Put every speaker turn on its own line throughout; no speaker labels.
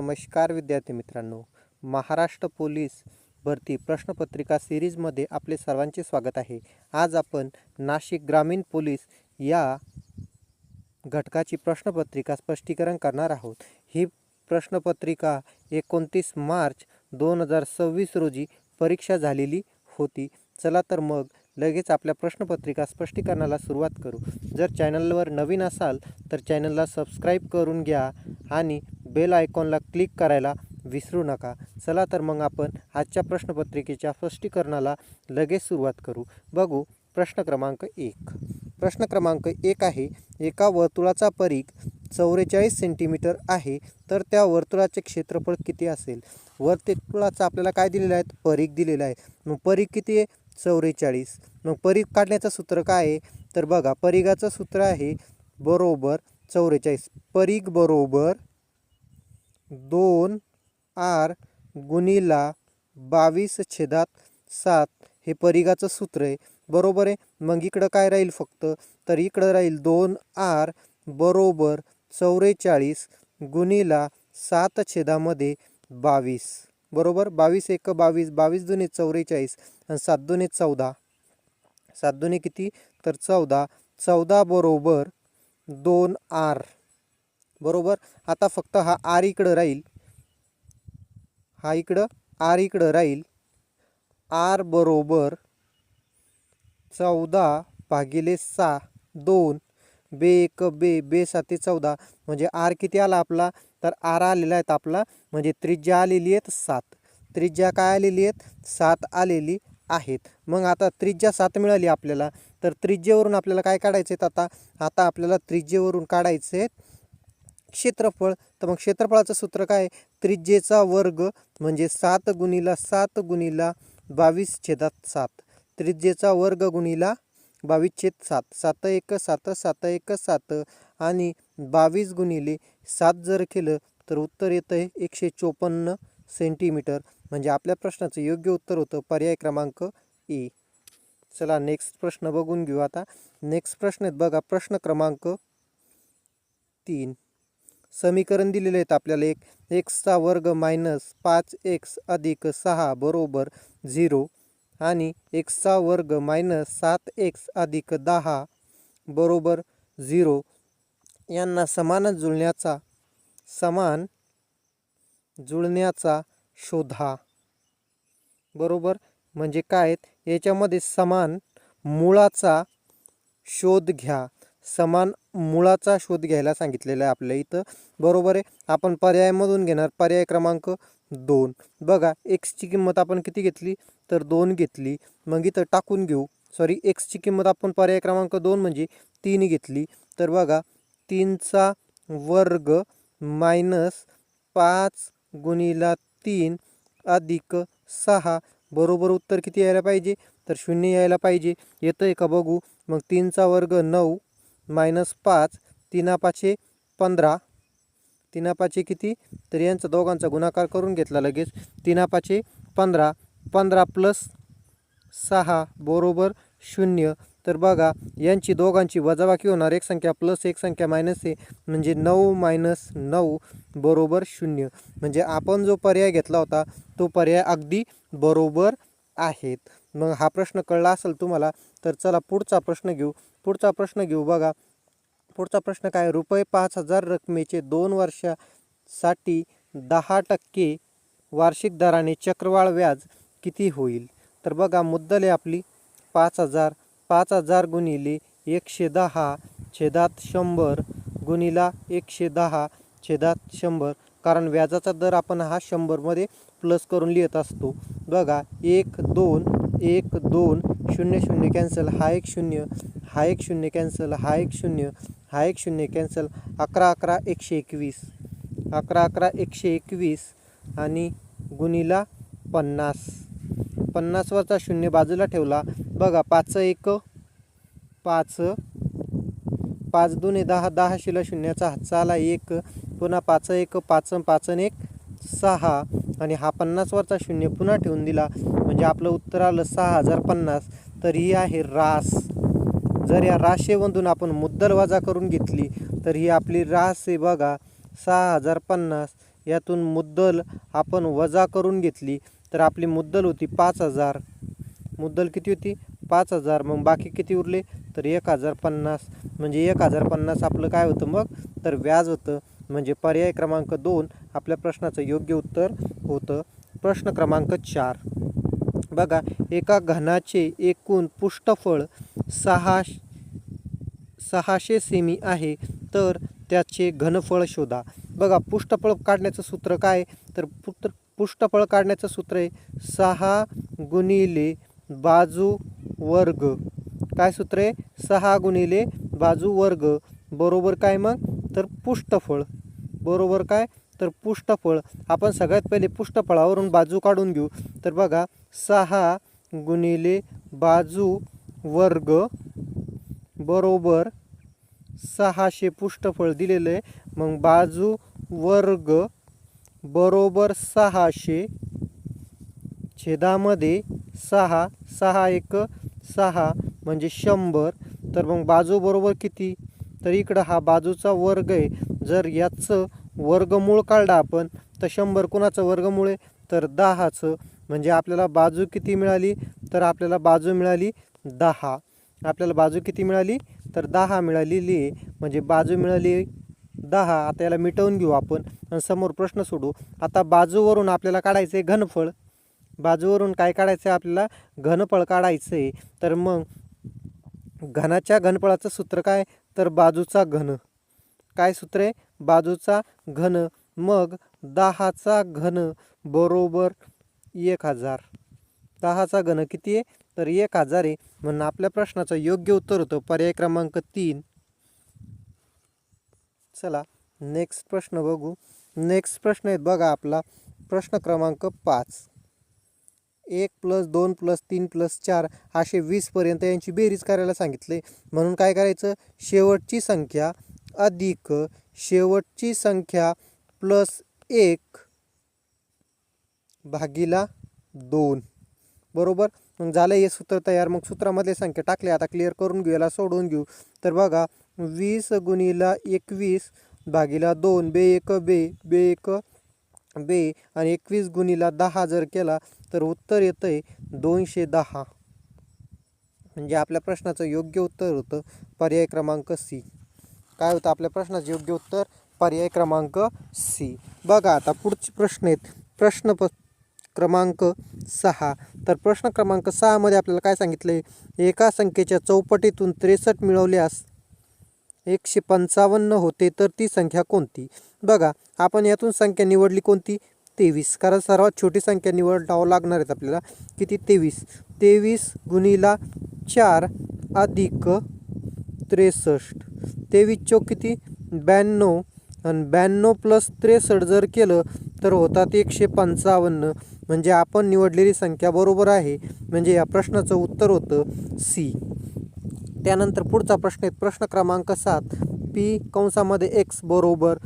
नमस्कार विद्यार्थी मित्रांनो, महाराष्ट्र पोलीस भरती प्रश्नपत्रिका सिरीजमध्ये आपले सर्वांचे स्वागत आहे। आज आपण नाशिक ग्रामीण पोलीस या घटकाची प्रश्नपत्रिका स्पष्टीकरण करणार आहोत। ही प्रश्नपत्रिका 29 मार्च 2026 रोजी परीक्षा झालेली होती। चला तर मग लगेच आपल्या प्रश्नपत्रिका स्पष्टीकरणाला सुरुवात करू। जर चॅनलवर नवीन असाल तर चॅनलला सबस्क्राईब करून घ्या आणि बेल आयकॉनला क्लिक करायला विसरू नका। चला तर मग आपण आजच्या प्रश्नपत्रिकेच्या स्पष्टीकरणाला लगेच सुरुवात करू। बघू प्रश्न क्रमांक 1। प्रश्न क्रमांक 1 आहे, एका वर्तुळाचा परिघ 44 सेंटीमीटर आहे, तर त्या वर्तुळाचे क्षेत्रफळ किती असेल? वर्तुळाचा आपल्याला काय दिलेला आहे? परिघ दिलेला आहे। मग परिघ किती आहे? 44। मग परिघ काढण्याचं सूत्र काय आहे? तर बघा, परिघाचं सूत्र आहे बरोबर 44। परिघ बरोबर 2r गुणिला 22/7 हे परिघाचं सूत्र आहे, बरोबर आहे। मग इकडं काय राहील फक्त? तर इकडं राहील 2r बरोबर 44 गुणिला 7/22, बरोबर। 22 × 1 = 22, 22 × 2 = 44 आणि 7 × 2 = 14। 7 × 2 = किती? तर 14। 14 बरोबर 2r, बरोबर। आता फक्त हा r इकडं राहील, हा इकडं r इकडं राहील। r बरोबर 14/6 2 बे 1 बे बे 7 14, म्हणजे r किती आला आपला? तर r आलेला आहे आपला, म्हणजे त्रिज्या आलेली आहेत 7। त्रिज्या काय आलेली आहेत? 7 आलेली आहेत। मग आता त्रिज्या 7 मिळाली आपल्याला, तर त्रिज्येवरून आपल्याला काय काढायचे आहेत? आता आपल्याला त्रिज्येवरून काढायचे आहेत क्षेत्रफळ। तर मग क्षेत्रफळाचं सूत्र काय? त्रिज्येचा वर्ग म्हणजे 7 गुणिला 7 गुणिला 22/7। त्रिज्येचा वर्ग गुणिला 22/7। 7 × 1 = 7, 7 × 1 = 7 आणि 22 गुणिले 7 जर केलं तर उत्तर येतं आहे 154 सेंटीमीटर। म्हणजे आपल्या प्रश्नाचं योग्य उत्तर होतं पर्याय क्रमांक ए। चला नेक्स्ट प्रश्न बघून घेऊ। आता नेक्स्ट प्रश्न आहेत बघा, प्रश्न क्रमांक 3। समीकरण दिलेले आहेत आपल्याला, एक x² - 5x + 6 बरोबर 0 आणि x² - 7x + 10 बरोबर 0 यांना समान जुळण्याचा शोधा, बरोबर। म्हणजे काय? याच्यामध्ये समान मुळाचा शोध घ्या। समान मुळाचा शोध घ्यायला सांगितलेलं आहे आपल्या इथं, बरोबर आहे। आपण पर्यायामधून घेणार पर्याय क्रमांक 2। बघा, एक्सची किंमत आपण किती घेतली? तर 2 घेतली। मग इथं टाकून घेऊ, सॉरी, एक्सची किंमत आपण पर्याय क्रमांक 2 म्हणजे 3 घेतली। तर बघा, 3चा वर्ग - 5 गुणिला 3 अधिक 6 बरोबर उत्तर किती यायला पाहिजे? तर 0 यायला पाहिजे। येतं आहे का बघू? मग 3चा वर्ग 9 - 5, 3 × 5 = 15, 3 × 5 किती? तर यांचा दोघांचा गुणाकार करून घेतला लगेच, 3 × 5 = 15, 15 + 6 बरोबर 0। तर बघा, यांची दोघांची वजाबाकी होणार, एक संख्या प्लस एक संख्या मायनस आहे, म्हणजे 9 - 9 बरोबर 0। म्हणजे आपण जो पर्याय घेतला होता तो पर्याय अगदी बरोबर आहेत। मग हा प्रश्न कळला असेल तुम्हाला, तर चला पुढचा प्रश्न घेऊ। बघा, पुढचा प्रश्न काय? रुपये 5,000 रकमेचे 2 वर्षासाठी 10% वार्षिक दराने चक्रवाढ व्याज किती होईल? तर बघा, मुद्दल आहे आपली 5,000, 5,000 गुणिले 110/100 गुणिला 110/100, कारण व्याजाचा दर आपण हा 100 मध्ये प्लस करून लिहित असतो। बघा, 1 2 1 2 0 0 कॅन्सल, हा एक 0, हा एक 0 कॅन्सल, हा एक 0, हा एक 0 कॅन्सल, 11 11 121, 11 11 121 आणि गुणिला 50, 50 वरचा 0 बाजूला ठेवला। बघा, 5 1 5, 5 2 10, 10 शिला शून्याचा हातचा आला 1, पुन्हा 5 1 5, 5 1 6 आणि हा 50 वरचा 0 पुन्हा ठेवून दिला, म्हणजे आपलं उत्तर आलं 6050। तर ही आहे रास। जर या राशीमधून आपण मुद्दल वजा करून घेतली तर ही आपली रास आहे बघा 6050। यातून मुद्दल आपण वजा करून घेतली तर आपली मुद्दल होती 5,000. मुद्दल किती होती? 5,000. मग बाकी किती उरले? तर 1,050. म्हणजे 1,050 आपलं काय होतं मग? तर व्याज होतं. म्हणजे पर्याय क्रमांक 2 आपल्या प्रश्नाचं योग्य उत्तर होतं. प्रश्न क्रमांक 4 बघा, एका घनाचे एकूण पृष्ठफळ 600 सेमी आहे, तर त्याचे घनफळ शोधा. बघा, पृष्ठफळ काढण्याचं सूत्र काय? तर पृष्ठफळ काढण्याचं सूत्र आहे 6 गुणिले बाजू वर्ग. काय सूत्र आहे? 6 गुणिले बाजू वर्ग बरोबर काय मग? तर पृष्ठफळ. बरोबर काय? तर पृष्ठफळ. आपण सगळ्यात पहिले पृष्ठफळावरून बाजू काढून घेऊ. तर बघा, 6 गुणिले बाजू वर्ग बरोबर 600 पृष्ठफळ दिलेलं आहे. मग बाजू वर्ग बरोबर 600 छेदामध्ये 6, 6 एक 6 म्हणजे 100. तर मग बाजू बरोबर किती? तर इकडं हा बाजूचा वर्ग आहे. जर याचं वर्गमूळ काढला आपण तर 100 कोणाचं वर्गमूळ आहे? तर 10चं. म्हणजे आपल्याला बाजू किती मिळाली? तर आपल्याला बाजू मिळाली 10. आपल्याला बाजू किती मिळाली? तर 10 मिळालेली आहे. म्हणजे बाजू मिळाली 10. आता याला मिटवून घेऊ आपण आणि समोर प्रश्न सोडू. आता बाजूवरून आपल्याला काढायचं आहे घनफळ. बाजूवरून काय काढायचं आहे आपल्याला? घनफळ काढायचं आहे. तर मग घनाच्या घनफळाचं सूत्र काय? तर बाजूचा घन. काय सूत्र आहे? बाजूचा घन. मग 10चा घन बरोबर 1,000. 10चा घन किती आहे? तर 1,000 आहे. म्हणून आपल्या प्रश्नाचं योग्य उत्तर होतं पर्याय क्रमांक 3. चला नेक्स्ट प्रश्न बघू. नेक्स्ट प्रश्न आहे बघा आपला प्रश्न क्रमांक 5. 1 + 2 + 3 + 4 असे 20पर्यंत यांची बेरीज करायला सांगितले. म्हणून काय करायचं? शेवटची संख्या अधिक शेवटची संख्या प्लस 1 भागिला 2. बरोबर. मग झालं हे सूत्र तयार. मग सूत्रामधले संख्या टाकले. आता क्लिअर करून घेऊ, याला सोडवून घेऊ. तर बघा, 20 गुणिला 21 भागिला 2 बे 1 बे बे 1 बे आणि 21 गुणिला 10 जर केला तर उत्तर येतं आहे 210. म्हणजे आपल्या प्रश्नाचं योग्य उत्तर होतं पर्याय क्रमांक सी. काय होतं आपल्या प्रश्नाचं योग्य उत्तर? पर्याय क्रमांक सी. बघा, आता पुढचे प्रश्न आहेत. प्रश्न क्रमांक 6. तर प्रश्न क्रमांक 6 मध्ये आपल्याला काय सांगितलं आहे? एका संख्येच्या चौपटीतून 63 मिळवल्यास 155 होते, तर ती संख्या कोणती? बघा, आपण यातून संख्या निवडली कोणती? 23. कारण सर्वात छोटी संख्या निवडावं लागणार आहेत आपल्याला. किती? 23. 23 गुणिला 4 अधिक 63. 23 चौक किती? 92. आणि 92 + 63 जर केलं तर होतात 155. म्हणजे आपण निवडलेली संख्या बरोबर आहे. म्हणजे या प्रश्नाचं उत्तर होतं सी. त्यानंतर पुढचा प्रश्न आहे प्रश्न क्रमांक 7. पी कंसामध्ये x बरोबर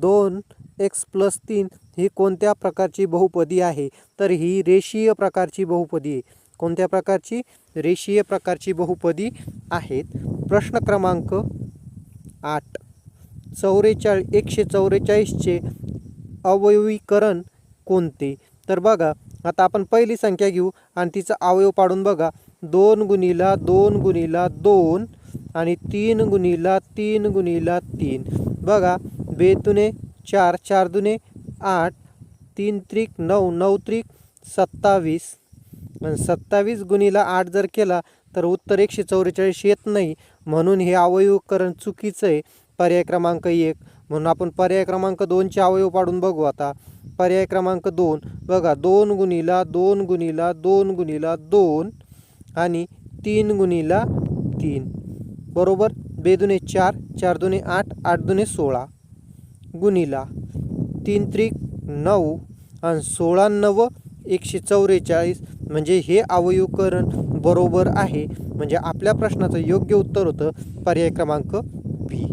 2x + 3 ही कोणत्या प्रकारची बहुपदी आहे? तर ही रेषीय प्रकारची बहुपदी आहे. कोणत्या प्रकारची? रेषीय प्रकारची बहुपदी आहेत. प्रश्न क्रमांक 8. 144चे अवयवीकरण कोणते? तर बघा, आता आपण पहिली संख्या घेऊ आणि तिचा अवयव पाडून बघा. 2 गुणिला 2 गुणिला 2 आणि 3 गुणिला 3 गुणिला 3. बघा, 2 दुने 4, 4 दुने 8, 3 त्रिक 9, 9 त्रिक 27 आणि 27 गुणिला 8 जर केला तर उत्तर 144 येत नाही. म्हणून हे अवयवीकरण चुकीचं आहे. पर्याय क्रमांक 1. म्हणून आपण पर्याय क्रमांक 2चे अवयव पाडून बघू. आता पर्याय क्रमांक 2 बघा, 2 गुणिला 2 गुणिला 2 गुणिला 2 आणि 3 गुणिला 3 बरोबर 2 दुने 4, 4 दुने 8, 8 दुने 16 गुणिला 3 त्रिक 9 आणि 16 9 144. म्हणजे हे अवयवीकरण बरोबर आहे. म्हणजे आपल्या प्रश्नाचं योग्य उत्तर होतं पर्याय क्रमांक बी.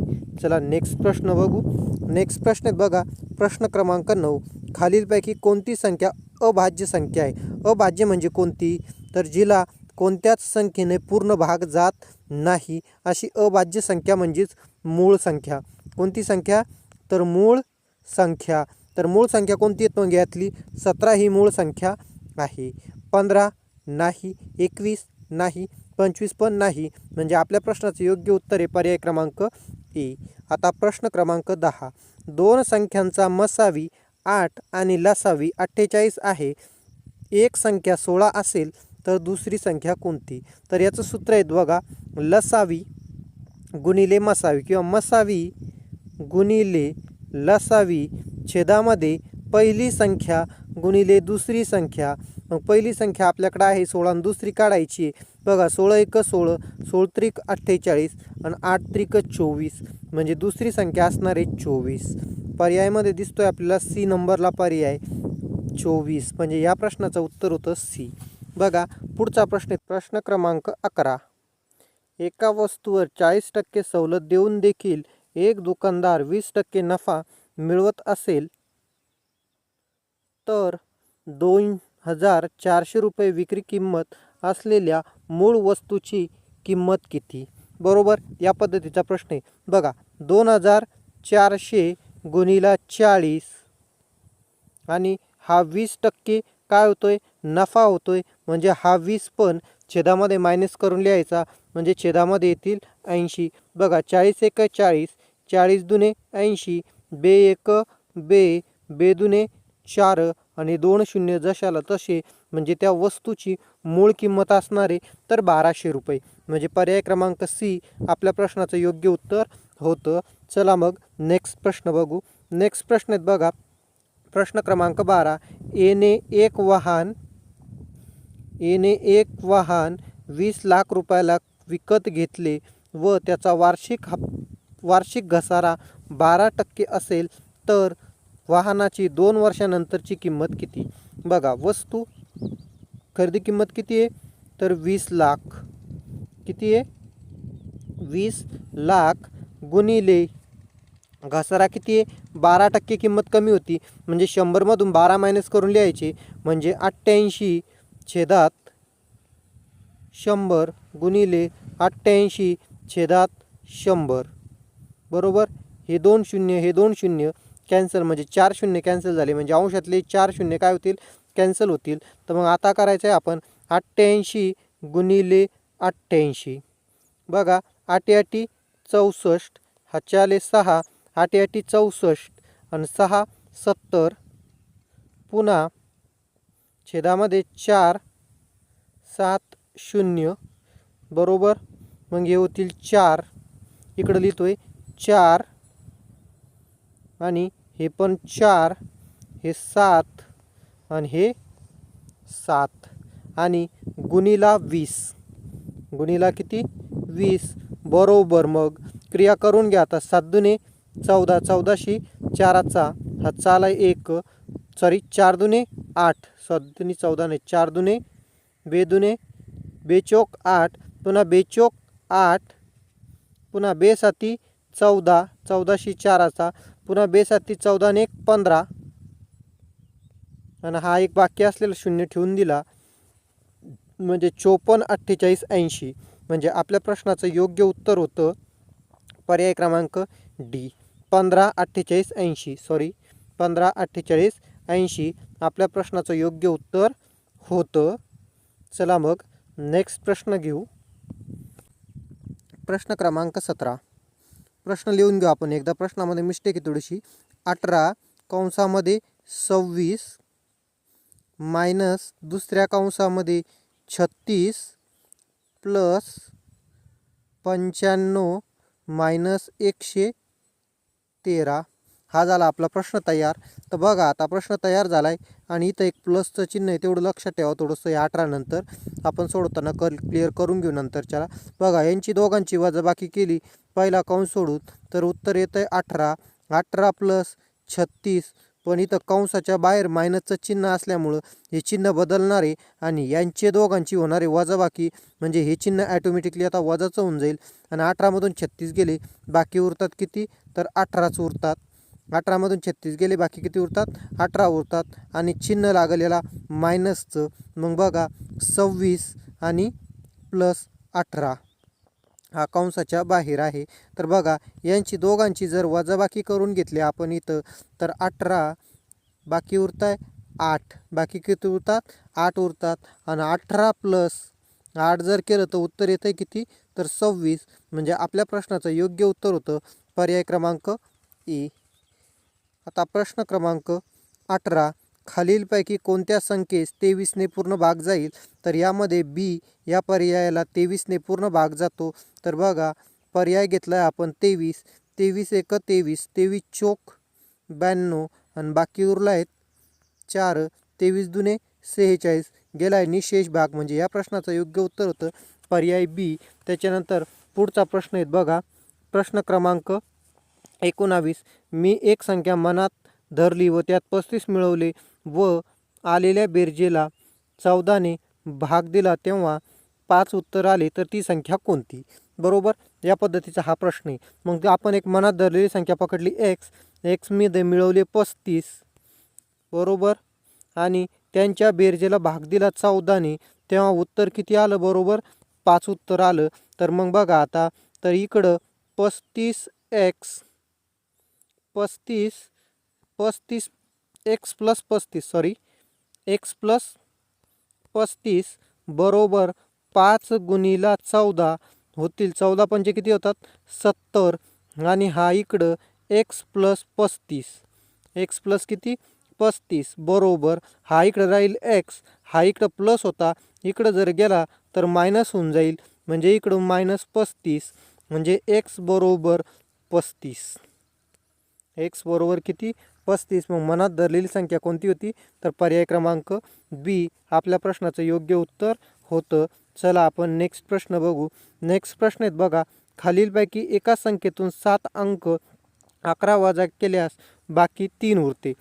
चला नेक्स्ट प्रश्न बघू. नेक्स्ट प्रश्न आहेत बघा प्रश्न क्रमांक 9. खालीलपैकी कोणती संख्या अभाज्य संख्या आहे? अभाज्य म्हणजे कोणती? तर जिला कोणत्याच संख्येने पूर्ण भाग जात नाही अशी अभाज्य संख्या म्हणजेच मूळ संख्या. कोणती संख्या? तर मूळ संख्या. तर मूळ संख्या कोणती आहेत मग यातली? 17 ही मूळ संख्या आहे. 15 नाही, 21 नाही, 25 पण नाही. म्हणजे आपल्या प्रश्नाचं योग्य उत्तर आहे पर्याय क्रमांक ए. आता प्रश्न क्रमांक 10. दोन संख्यांचा मसावी 8 आणि लसावी 48 आहे. एक संख्या 16 असेल तर दुसरी संख्या कोणती? तर याचं सूत्र आहे बघा, लसावी गुणिले मसावी किंवा मसावी गुणिले लसावी छेदामध्ये पहिली संख्या गुणिले दुसरी संख्या. मग पहिली संख्या आपल्याकडे आहे 16 आणि दुसरी काढायची आहे. बघा 16 एक 16, 16 त्रिक 48 आणि 8 त्रिक 24. म्हणजे दुसरी संख्या असणार आहे 24. पर्यायामध्ये दिसतोय आपल्याला सी नंबरला पर्याय 24. म्हणजे या प्रश्नाचं उत्तर होतं सी. बघा पुढचा प्रश्न, प्रश्न क्रमांक 11. एका वस्तूवर 40% सवलत देऊन देखील एक दुकानदार 20% नफा मिळवत असेल तर 2400 रुपये विक्री किंमत असलेल्या मूळ वस्तूची किंमत किती? बरोबर, या पद्धतीचा प्रश्न आहे. बघा 2400 गुणिले 40 आणि हा 20% काय होतोय? नफा होतोय. म्हणजे हा 20 पण छेदामध्ये मायनस करून लिहायचा, म्हणजे छेदामध्ये येतील 80. बघा 40 एक 40, 40 दुने 80, बे एक बे, बे दुने 4 आणि 2 शून्य जशाला तसे. म्हणजे त्या वस्तूची मूळ किंमत असणार आहे तर 1200 रुपये. म्हणजे पर्याय क्रमांक सी आपल्या प्रश्नाचं योग्य उत्तर होतं. चला मग नेक्स्ट प्रश्न बघू. नेक्स्ट प्रश्न आहेत बघा, प्रश्न क्रमांक 12. येणे एक वाहन 20 लाख रुपयाला विकत घेतले व त्याचा वार्षिक घसारा 12% असेल तर वाहनाची 2 वर्षानंतरची किंमत किती? बघा वस्तू खरेदी किंमत किती आहे? तर 20 लाख. किती आहे? 20 लाख गुणिले घसारा किती आहे? 12% किंमत कमी होती. म्हणजे 100मधून 12 मायनस करून लिहायचे. म्हणजे 88 छेदात 100 गुणिले 88 छेदात 100. बरोबर, हे 2 शून्य हे 2 शून्य कॅन्सल, म्हणजे 4 शून्य कॅन्सल झाले. म्हणजे अंशातले 4 शून्य काय होतील? कॅन्सल होतील. तर मग आता करायचं आहे आपण 88 गुणिले 88. बघा 8 8 64, हा 4 6, 8 8 64 आणि 6 70. पुन्हा छेदामध्ये 4 7 0. बरोबर, मग हे होतील 4. इकडं लिहितोय 4 आणि हे पण 4, हे 7 आणि हे 7 आणि गुणिला 20. गुणिला किती? 20. बरोबर, मग क्रिया करून घ्या आता. 7 दुने 14, 14शी 4चा हा चाला 1, सॉरी 4 दुने 8, 7 दुने 14 नाही, 4 दुने बे दुने बेचोक 8, पुन्हा बेचोक 8, पुन्हा बे साती 14, 14शी 4चा, पुन्हा बे साती 14 ने 1 15 आणि हा एक बाकी असलेला शून्य ठेवून दिला. म्हणजे 54 48 80. म्हणजे आपल्या प्रश्नाचं योग्य उत्तर होतं पर्याय क्रमांक डी, 15 48 80. सॉरी 15 48 80 आपल्या प्रश्नाचं योग्य उत्तर होतं. चला मग नेक्स्ट प्रश्न घेऊ. प्रश्न क्रमांक 17. प्रश्न लिहून घेऊ आपण एकदा. प्रश्नामध्ये मिस्टेक आहे थोडीशी. 18 कंसामध्ये 26 मायनस दुसऱ्या कंसामध्ये 36 प्लस 95 मायनस 113. हा झाला आपला प्रश्न तयार. तर बघा आता प्रश्न तयार झाला आहे आणि इथं एक प्लसचं चिन्ह आहे, तेवढं लक्षात ठेवा थोडंसं. 18 नंतर आपण सोडवताना क्लिअर करून घेऊ नंतरच्याला. बघा यांची दोघांची वजाबाकी केली पहिला कंस सोडून तर उत्तर येतं आहे 18. 18 प्लस 36, पण इथं कंसाच्या बाहेर मायनसचं चिन्ह असल्यामुळं हे चिन्ह बदलणार आहे आणि यांचे दोघांची होणारे वजाबाकी, म्हणजे हे चिन्ह ॲटोमॅटिकली आता वजाचं होऊन जाईल. आणि 18मधून 36 गेले बाकी उरतात किती? तर 18च उरतात. 18मधून 36 गेले बाकी किती उरतात? 18 उरतात. आणि चिन्ह लागलेला मायनसचं. मग बघा 26 आणि प्लस 18 हा कंसाच्या बाहेर आहे. तर बघा यांची दोघांची जर वजाबाकी करून घेतली आपण इथं तर 18 बाकी उरताय 8. बाकी किती उरतात? 8 उरतात. आणि 18 प्लस 8 जर केलं तर उत्तर येतं किती? तर 26. म्हणजे आपल्या प्रश्नाचं योग्य उत्तर होतं पर्याय क्रमांक ई. आता प्रश्न क्रमांक 18. खालीलपैकी कोणत्या संख्येस 23ने पूर्ण भाग जाईल? तर यामध्ये बी या पर्यायाला 23ने पूर्ण भाग जातो. तर बघा पर्याय घेतला आहे आपण 23. 23 एक 23, 23 चोक 92 आणि बाकी उरला आहेत 4. 23 दुने 46 गेला आहे निशेष भाग. म्हणजे या प्रश्नाचं योग्य उत्तर होतं पर्याय बी. त्याच्यानंतर पुढचा प्रश्न आहे बघा प्रश्न क्रमांक 19. मी एक संख्या मनात धरली व त्यात 35 मिळवले व आलेल्या बेरजेला 14ने भाग दिला तेव्हा 5 उत्तर आले तर ती संख्या कोणती? बरोबर, या पद्धतीचा हा प्रश्न आहे. मग आपण एक मनात धरलेली संख्या पकडली एक्स. एक्स मध्ये मिळवले 35 बरोबर आणि त्यांच्या बेरजेला भाग दिला 14ने तेव्हा उत्तर किती आलं? बरोबर 5 उत्तर आलं. तर मग बघा आता तर इकडं 35 एक्स प्लस 35 बरोबर 5 गुणिला 14 होतील. 14 पंचे किती होतात? 70. आणि हा इकडं एक्स प्लस 35 बरोबर हा इकडं राहील एक्स. हा इकडं प्लस होता इकडं जर गेला तर मायनस होऊन जाईल. म्हणजे इकडं -35 म्हणजे एक्स बरोबर 35. एक्स बरोबर किती? 35. मग मनात धरलेली संख्या कोणती होती? तर पर्याय क्रमांक बी आपल्या प्रश्नाचं योग्य उत्तर होतं. चला आपण नेक्स्ट प्रश्न बघू. नेक्स्ट प्रश्न आहेत बघा खालीलपैकी एका संख्येतून 7 अंक 11 वजा केल्यास बाकी 3 उरते.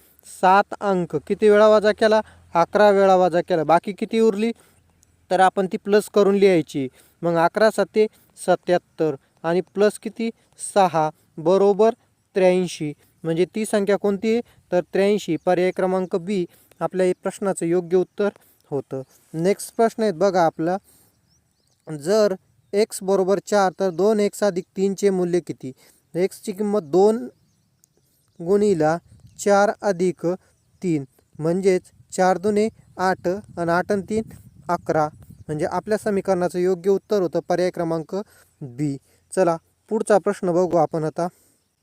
7 अंक किती वेळा वजा केला? 11 वेळा वजा केला. बाकी किती उरली? तर आपण ती प्लस करून लिहायची. मग 11 7 77 आणि प्लस किती? 6 बरोबर 83. म्हणजे ती संख्या कोणती आहे? तर 83. पर्याय क्रमांक बी आपल्या प्रश्नाचं योग्य उत्तर होतं. नेक्स्ट प्रश्न आहेत बघा आपला जर एक्स बरोबर 4 तर 2x अधिक 3चे मूल्य किती? एक्सची किंमत 2 गुणिला 4 अधिक 3 म्हणजेच 4 दुने 8 आणि 8 आणि 3 11. म्हणजे आपल्या समीकरणाचं योग्य उत्तर होतं पर्याय क्रमांक बी. चला पुढचा प्रश्न बघू आपण आता.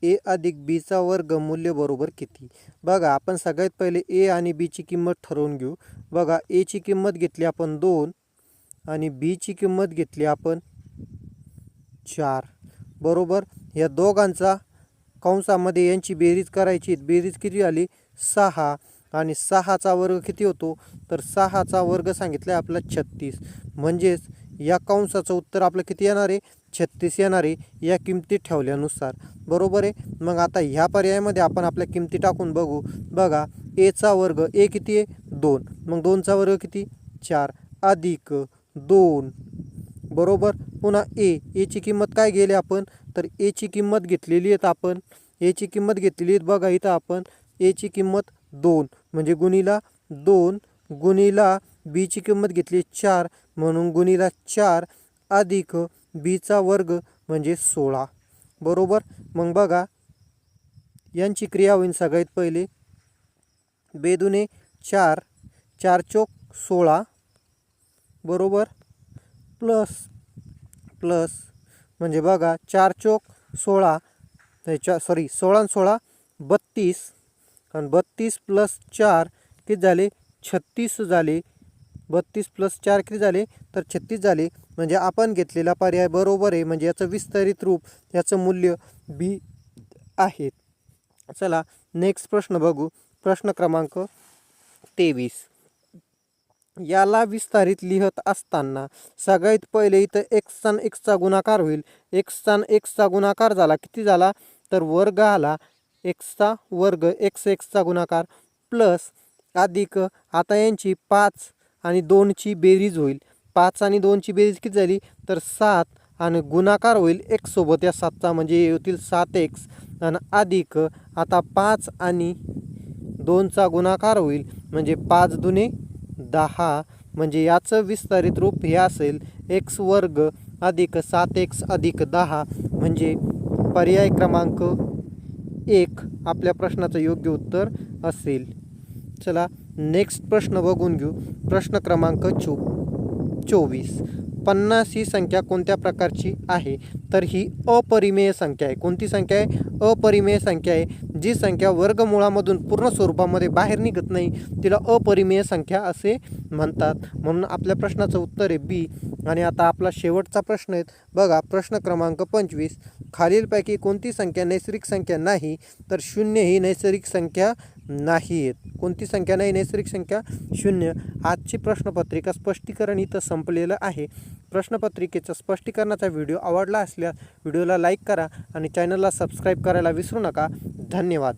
ए अधिक बीचा वर्ग मूल्य बरोबर किती? बघा आपण सगळ्यात पहिले ए आणि बीची किंमत ठरवून घेऊ. बघा एची किंमत घेतली आपण 2 आणि बीची किंमत घेतली आपण 4 बरोबर. या दोघांचा कंसामध्ये यांची बेरीज करायची. बेरीज किती झाली? 6 आणि 6चा वर्ग किती होतो? तर 6चा वर्ग सांगितलं आहे आपला 36. म्हणजेच या कंसाचं उत्तर आपलं किती येणार आहे? 36 येणार आहे या किमती ठेवल्यानुसार बरोबर आहे. मग आता ह्या पर्यायामध्ये आपण आपल्या किमती टाकून बघू. बघा एचा वर्ग ए किती आहे? 2. मग 2चा वर्ग किती? 4 अधिक 2 बरोबर. पुन्हा एची किंमत काय गेली आपण? तर एची किंमत घेतलेली आहेत आपण. एची किंमत घेतलेली आहेत बघा इथं आपण. एची किंमत 2 म्हणजे गुणिला 2 गुणिला बीची किंमत घेतली 4 म्हणून गुणिला 4 अधिक बीचा वर्ग म्हणजे 16 बरोबर. मग बघा यांची क्रिया होईल सगळ्यात पहिले बेदुने 4 4 चोक 16 बरोबर प्लस म्हणजे बघा 4 चोक 16 16 आणि 16 32 आणि 32 प्लस 4 किती झाले? 36 झाले. 32 प्लस 4 किती झाले? तर 36 झाले. म्हणजे आपण घेतलेला पर्याय बरोबर आहे. म्हणजे याचं विस्तारित रूप याचं मूल्य बी आहे. चला नेक्स्ट प्रश्न बघू. प्रश्न क्रमांक 23. याला विस्तारित लिहत असताना सगळ्यात पहिले इथं एक्स आणि एक्सचा गुणाकार होईल. एक्स आणि एक्सचा गुणाकार झाला किती झाला? तर वर्ग आला. एक्सचा वर्ग एक्सचा गुणाकार प्लस अधिक आता यांची 5 आणि 2ची बेरीज होईल. 5 आणि 2ची बेरीज किती झाली? तर 7 आणि गुणाकार होईल एक्स सोबत या 7चा म्हणजे होतील 7x आणि अधिक आता 5 आणि 2चा गुणाकार होईल म्हणजे 5 दुने 10 म्हणजे याचं विस्तारित रूप हे असेल एक्स वर्ग अधिक 7x अधिक 10 म्हणजे पर्याय क्रमांक 1 आपल्या प्रश्नाचं योग्य उत्तर असेल. चला नेक्स्ट प्रश्न बघून घेऊ. प्रश्न क्रमांक 24. 50 ही संख्या कोणत्या प्रकारची आहे? तर ही अपरिमेय संख्या आहे. कोणती संख्या आहे? अपरिमेय संख्या आहे. जी संख्या वर्गमुळामधून पूर्ण स्वरूपामध्ये बाहेर निघत नाही तिला अपरिमेय संख्या असे म्हणतात. म्हणून आपल्या प्रश्नाचं उत्तर आहे बी. आणि आता आपला शेवटचा प्रश्न आहे बघा. प्रश्न क्रमांक 25. खालीलपैकी कोणती संख्या नैसर्गिक संख्या नाही? तर 0 ही नैसर्गिक संख्या नाही आहेत. कोणती संख्या नाही नैसर्गिक संख्या? 0. आजची प्रश्नपत्रिका स्पष्टीकरण इथं संपलेलं आहे. प्रश्नपत्रिकेचा स्पष्टीकरणाचा व्हिडिओ आवडला असल्यास व्हिडिओला लाईक करा आणि चॅनलला सबस्क्राईब करायला विसरू नका. धन्यवाद.